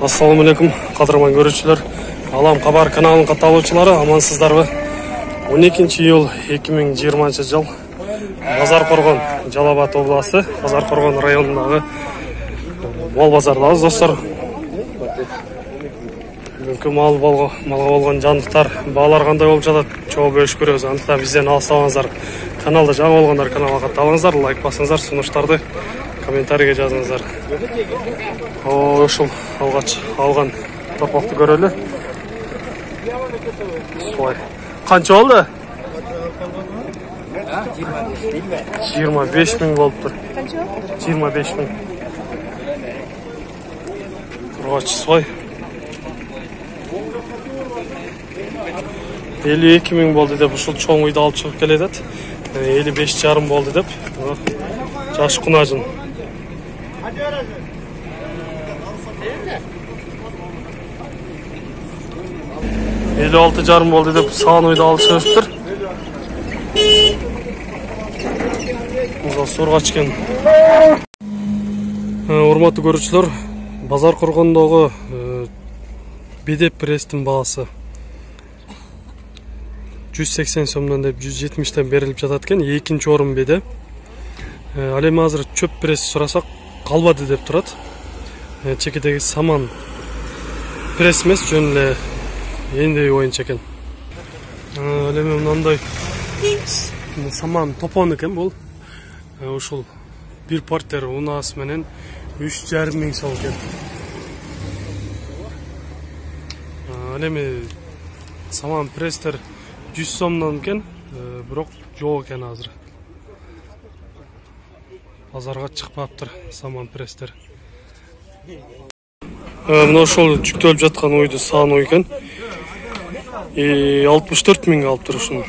Assalamu alaikum, qadırman görüşçüler. Alam Xabar kanalının katılımcıları, amansızdarбы? 12 iyul 2020 жыл. Базарқорған, Жалал-Абад обласы, Базарқорған районындағы мал базардамыз, достар. Бүгінгі малға болған жандықтар, бағалар қандай болып жатады, чоғы бөліш көреміз. Андықтан бізден алыстамаңыздар. Каналда жаңа болғандар каналға қаталыңыздар, лайк басыңыздар, сұныштарды комментарийге жазыңыздар. Ошыл алғач алған торпақты көрелі. Солай. Қанша болды? 25 мың болып тұр. 25 мың. Тұрғач солай. 52 мың болды деп, ұшыл чоң үйді алып шығып келеді. 55 жарым болды деп. Жаш құнажын. 56 жарым болды деп, саған ойды алып шығып тұр. Мұза сорға чекен. Урматты көрушілер, Базарқорғандағы бедеп престің бағасы 180 сомнан деп 170-тен беріліп жататкен. Екінші орын беді. Әлем азыр чөп пресс сұрасақ қалбады деп тұрады. Чекедегі саман пресс емес, жөнілі ендей ойын чекен. Әлеме мұнандай саман топон екен бұл. Ошыл бір портер унас менен 3,5 мың сол кен. Әлеме саман пресстер 100 сомнан кен, бірақ жоқ екен азыр. Базарға шықпаптыр саман пресстер. Мына ошол жүктөлүп жатқан ойды саан ой екен. 64 мың алып тұр үшін.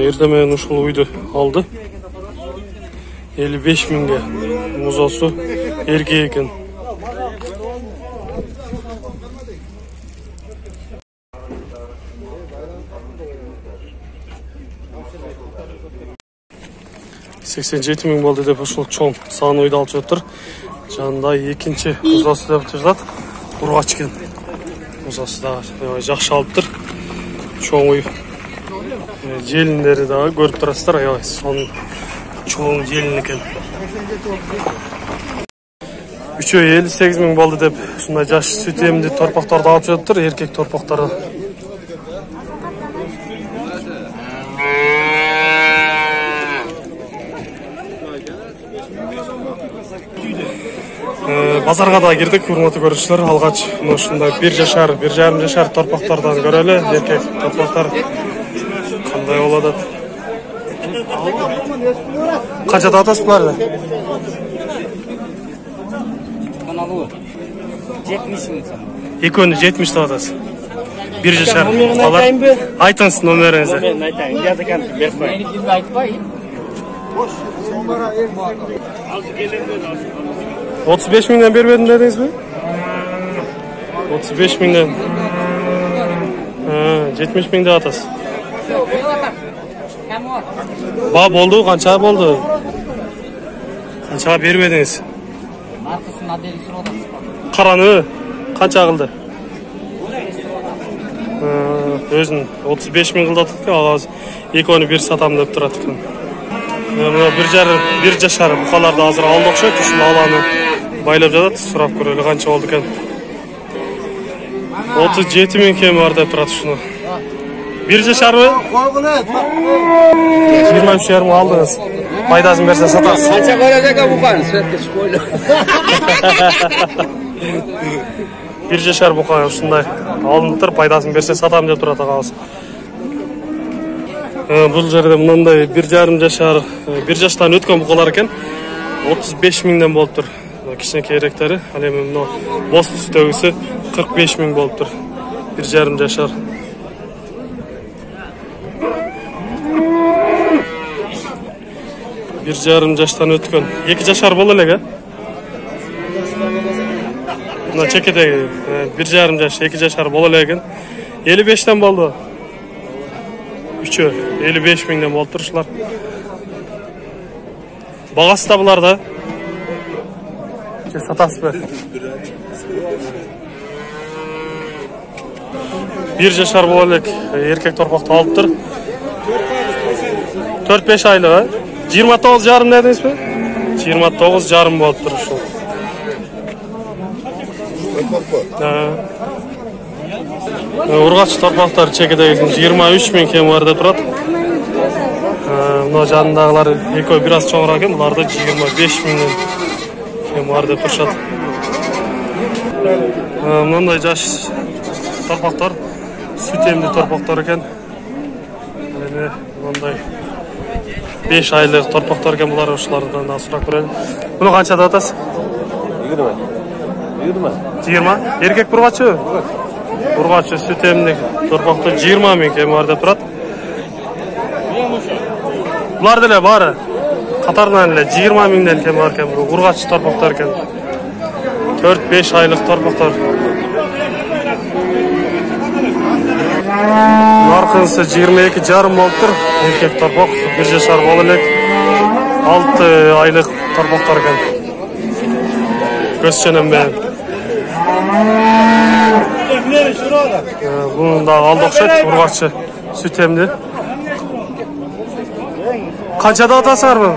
Ердемен ушул ойды алды. 55 мыңға музасы ерге екен. $87 мың болды деп ушул чоң саан ойды алып жатыр. Жанында екінші музасы деп жатады. Ургач екен. Музасы да жақсы алып тұр. Чоң ой. Желіндері дағы көріп тұрасыздар. Соның чоң желін екен. 58 мың болды деп, сондай жаш сүт емді торпақтарды алып жатыр, еркек торпақтары. Базарға да кірдік, урматты көрушілер. Алғач, осындай 1,5 жашар торпақтардан көрелі, еркек торпақтар қандай болады. Қаншада атасы бұларды? 70 мың сан. Екөні 70 атасы. 1,5 айтыңыз номеріңізді. Мен айтайын, ұяты кәмді берпай. Айтпай. 35 мыңнан бербедім дедіңіз бе? 35 мыңнан. 70 мыңда атасы. Ба болды, қанша болды? Қаншаға бербедіңіз? Маркасын адели сұрадыңыз. Қараны қанша қылды? Өзін 35 мың қылды атық, ағаз 2-оны 1 сатам деп тұрады. 1,5 бұқаларды азыр алды оқшайды, үшін аланы байлап жатады, сұрап көрелі қанша болды кен. 37 мың кем бар деп тұрады үшіні. 1,5 бі? 23 мың алдыңыз. Пайдасын берсе сатасыз. Қанша қойладаға бұқаны, светке школы. 1,5 бұқаны ұшындай алдыңдыр, пайдасын берсе сатам деп тұрады ағасы. Бұл жерде мұндай 1,5 жаштан өткен бұқалар екен. 35 мыңнан болып тұр. Кішіне керектері. Әлемі мұны бос үстегісі 45 мың болып тұр. 1,5 жашар. 1,5 жаштан өткен. 2 жашар бол элек, Mına çekidegi 1,5 жаш, 2 жашар боло эле экен. 55'ten болду. Üçü 55 mingden болуп турушулар. Багасы да буларда. Сатасызбы? 1 жашар боло элек эркек торпокту алыптыр. 4-5 айлык, 29,5 дедиңизби? 29,5 болуптур ушул. Ургач торпоктор чекидеги 23 миң кем бар деп турат. Мына жанындагылар экөө бир аз чоңураак экен, буларда 25 миңден кем бар деп турушат. Мындай жаш торпоктор süt emli torpaqlar ekan. Эми мындай 5 айлык торпоктор экен, булар ушулардан да сурап көрөлү. Муну канча деп атасыз? 20. Эркек бургачы? Бургачы süt emli торпоктор 20 миң кем бар деп турат. Булар деле баары катарынан эле 20 миңден кем бар экен, бул ургач торпоктор экен. 4-5 айлык торпоктор. Наркынсы 22,5 болуптур. Эркек торпок 1 жашар боло элек. 6 айлык торпоктор экен. Көз ченем менен. Бунун да алды окшойт, ургачы süt emli. Канча деп атасыңарбы?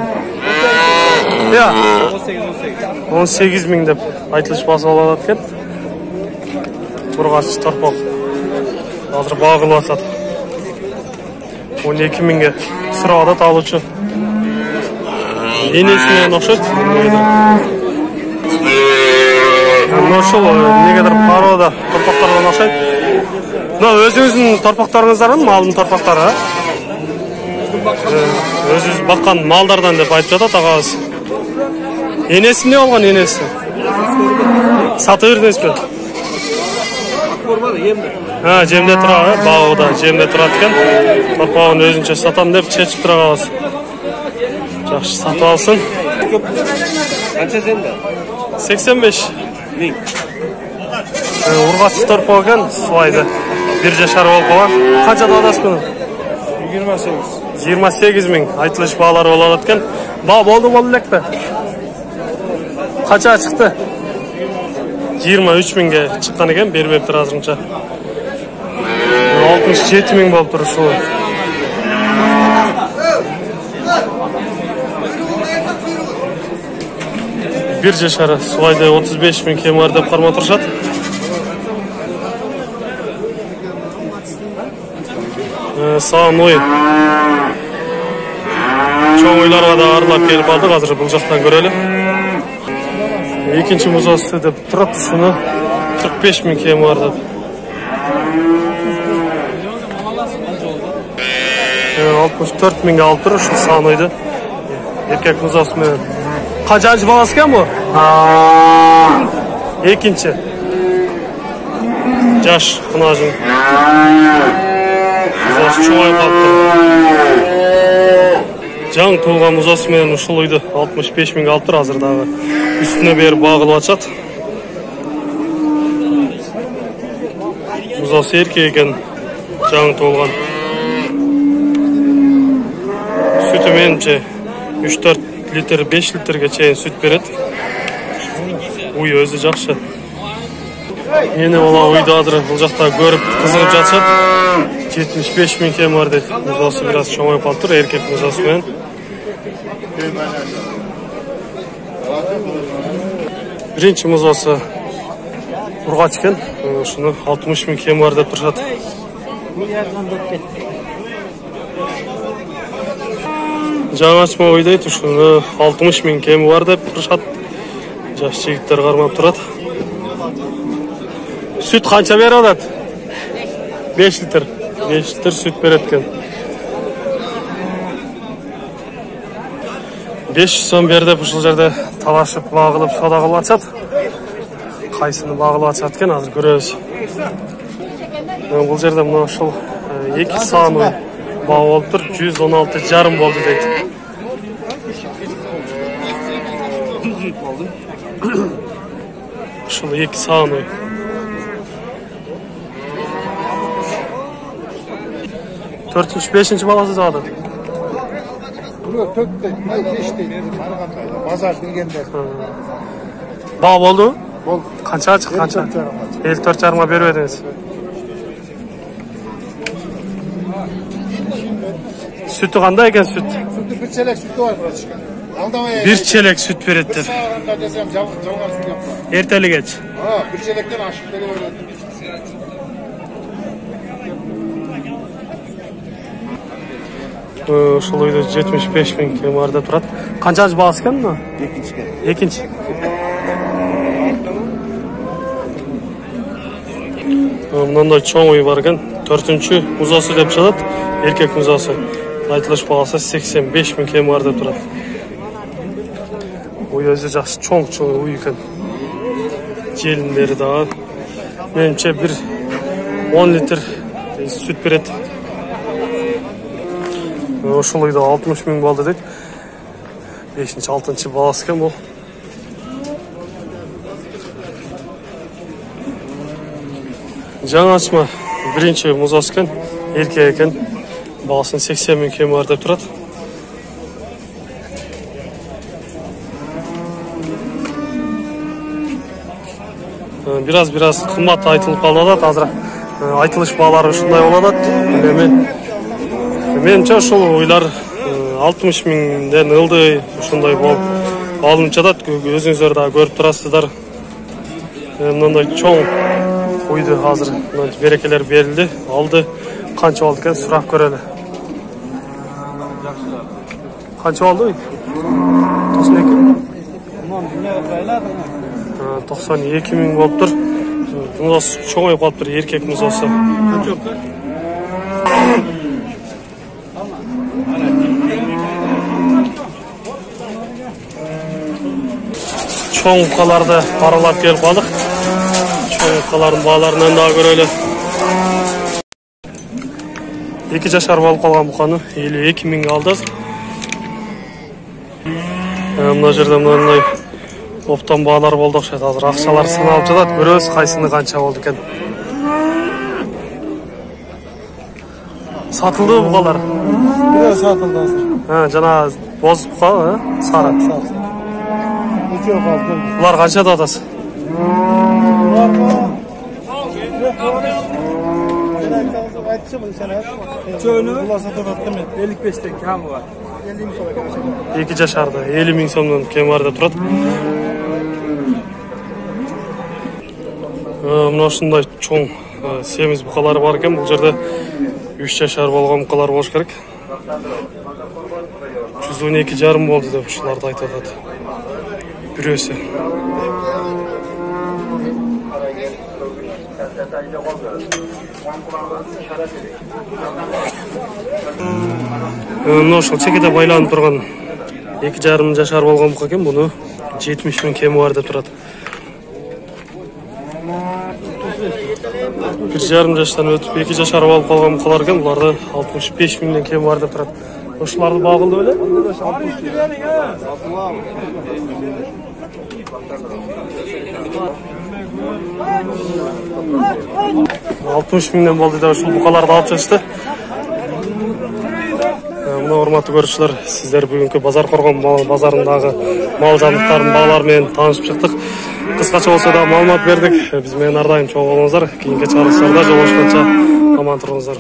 18 миң деп айтылышпасы болот экен. Ургач торпок. Азыр багылып атат. 12 миңге сурап атат алуучу. Энесине окшойт. Ошол негедир порода торпоктордон окшойт. Мына өзүңүздүн торпокторуңуздарбы, малдын торпоктору? Өзүңүз баккан малдардан деп айтып жатат агабыз. Энеси эмне болгон, энеси? Сатып бердиңизби? Жемде турабы, багыда жемде турат экен. Торпогун өзүнчө сатам деп чечип турабыз. Жакшы, сатып алсын. Канча сенде? 85 миң. Ургач торпок экен, субайды. 1 жашар болуп калган. Канча деп атасыз муну? 28 миң. Айтылыш баалары болот экен. Баа болду элекпи? Канча чыкты? 23 миңге чыккан экен, бербептир азырынча. 67 миң болуп тур ушул. Bir жашары субайды 35 миң кем бар деп кармап турушат. Саан ой. Чоң ойларга да аралап келип алдык, азыр бул жактан көрөлү. Экинчи музоосу деп турат, ушуну 45 миң кем бар деп. 64 миңге алып тур ушул саан ойду. Эркек музоосу менен. Канчанчы баласы экен бу? Экинчи. Жаш кунажың. Музоосу чоңоюп калыптыр. Жаң туулган музоосу менен ушул ойду 65 миңге алып тур, азыр дагы үстүнө берип багылып атышат. Музоосу эркек экен, жаң туулган. Sütü menimçe 3-4 литр, 5 литрге чейин süt берет. Уй өзү жакшы. Эне бала уйду азыр бул жакта көрүп кызыгып жатышат. 75 миң кем бар дейт. Музоосу бир аз чоңоюп калыптыр, эркек музоосу менен. Биринчи музоосу ургач экен. Ушуну 60 миң кем бар деп турушат. Жаңачма ойдойт, ушуну 60 миң кеми бар деп турушат. Жаш жигиттер кармап турат. Süt канча берип атат? 5 литр. 5 литр süt берет экен. 500 сом бер деп ушул жерде талашып, багылып, соода кылып атышат. Кайсыны багылып атышат экен, азыр көрөбүз. Бул жерде мына ушул 2 саан баа болуп тур, 116,5 болду дейт. Ушул 2 саан ой. Төртүнчү, бешинчи баласы жагат. Базар дегенде. Баа болду? Бол. Канчага чыкты, канча? 54,5 берип едиңиз. Sütü kандай eкен süt? Sütü bir çelek sütü var burası. Aldamaya. Bir çelek süt verettir. Sağırında desem cavgan süt yapma. Erteli geç. Ha, bir çelekten aşıkları öyle. Ушул үйдө 75.000 кемарда турат. Канчанчы баасы экен мына? Экинчи. Мындай чоң үй бар экен. 4-чү музасы деп жатат. Эркек музасы. Айтылыш баасы 85.000 кемарда турат. Үй өзү жакшы чоң үй экен. Желиндери дагы. Менимче бир 10 литр süt берет. Ошол үйдө 60.000 балды дейт. 5-6 баласы экен бул. Жаңа ачма биринчи музасы экен, эркек экен. Баасын 80.000 кемар деп турат. Бираз кымбат айтылып калып атат. Азыр айтылыш баалары ушундай болуп атат. Менимче ушул уйлар 60.000ден ылдый ушундай болуп алынып жатат. Өзүңүздөр да көрүп турасыздар. Мындай чоң уйду азыр берекелер берилди. Алды канча болду экен сурап көрөлү. Канча болду? 92.000 болуптур. Музасы чоңоюп калыптыр, эркек музасы. Чоң букаларды аралап келип калдык. Чоң букалардын бааларынан да көрөлү. 2 жашар болуп калган буканы 52.000 алдыз. Мына жерде мындай оптон баалар болду окшойт. Азыр акчалар саналып жатат. Көрөбүз кайсыны канча болду экен. Сатылды букалар. Bire satıldı azır. Жана боз бука, сары. Uçuyor kaldı. Булар канчада атасы? Çoğunu bula satılattım ben. 55'te kamı var. 2 жашарды 50.000 сомдон кем бар деп турат. Мына ушундай чоң семиз букалар бар экен. Бул жерде 3 жашар болгон букалар болуш керек. 112,5 болду деп ушуларды айтып атат. Бирөөсү. Мына ошол чекеде байланып турган 2,5 жашар болгон бука экен. Буну 70.000 кеми бар деп турат. 1,5 жаштан өтүп 2 жашар болуп калган букалар экен. Буларды 65.000ден кеми бар деп турат. Ошоларды багылды беле? 60.000ден болду деп ушул букаларды алып чыкты. Мына урматтуу көрүүчүлөр, сиздер бүгүнкү базар коргон базарындагы мал жандыктардын баалары менен таанышып чыктык. Кыскача болсо да маалымат бердик. Биз менен ар дайым чогуу болуңуздар. Кийинки чыгарылыштарда жолугушканча аман туруңуздар.